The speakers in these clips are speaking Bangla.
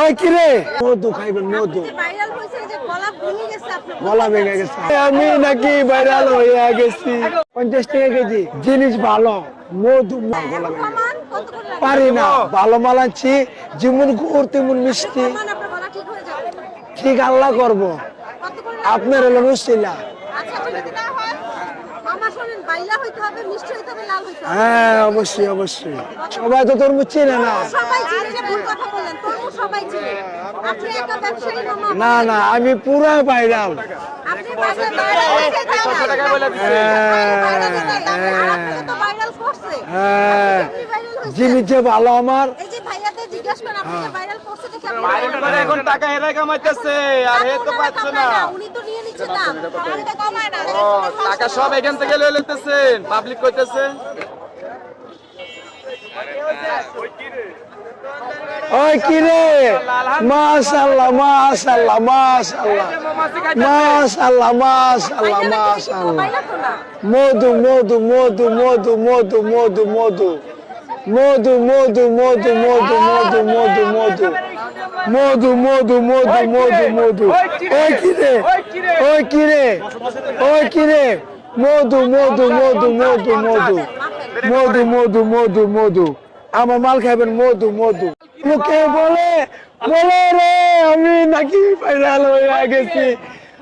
ওই কি রে মধু খাইবেন মধু গলা ভেঙে গেছে আমি নাকি ভাইরাল হয়ে গেছি 50 টাকা কেজি জিনিস ভালো মধু গলা ভেঙে পারি না ভালো মাল আনছি যেমন গুড় তেমন মিষ্টি ঠিক আল্লাহ করবো আপনার হলো মুশকিলা হ্যাঁ অবশ্যই অবশ্যই সবাই তো তরমুজ চিনে না না না আমি পুরা ভাইরাল জিনিস যে ভালো আমার এখন টাকা এরা কামাইতেছে আর হে তো পাচ্ছে না টাকা সব এখান থেকে লয়ে লইতেছেন পাবলিক কইতেছে ওই কি রে মাশাআল্লাহ মাশাআল্লাহ মাশাআল্লাহ মাশাআল্লাহ মাশাআল্লাহ মাশাআল্লাহ মধু মধু মধু মধু মধু মধু মধু মধু মধু মধু মধু মধু মধু মধু মধু মধু মধু মধু ওই কি রে ওই কি রে ওই কি রে মধু মধু মধু মধু মধু মধু মধু মধু মধু আমার মাল খাবেন মধু মধু লোকে বলে বলে রে আমি নাকি ভাইরাল হয়ে গেছি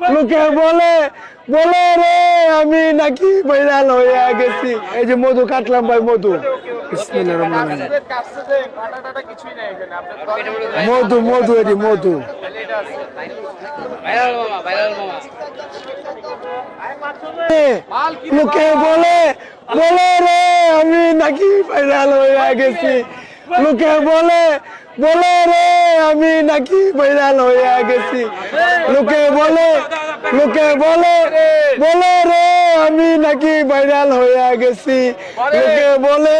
লোকে বলে বলে রে আমি নাকি ভাইরাল হয়ে গেছি এই যে মধু কাটলাম ভাই মধু বিসমিল্লাহির রহমানির রহিম মধু মধু এটি মধু লোকে বলে বলে রে আমি নাকি ভাইরাল হয়ে গেছি লোকে বলে বলে রে আমি নাকি ভাইরাল হয়ে গেছি লোকে বলে বলে রে আমি নাকি ভাইরাল হয়ে গেছি লোকে বলে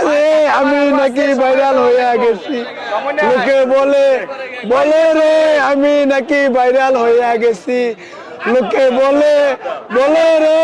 রে আমি নাকি ভাইরাল হয়ে গেছি লোকে বলে রে আমি নাকি ভাইরাল হয়ে গেছি লোকে বলে রে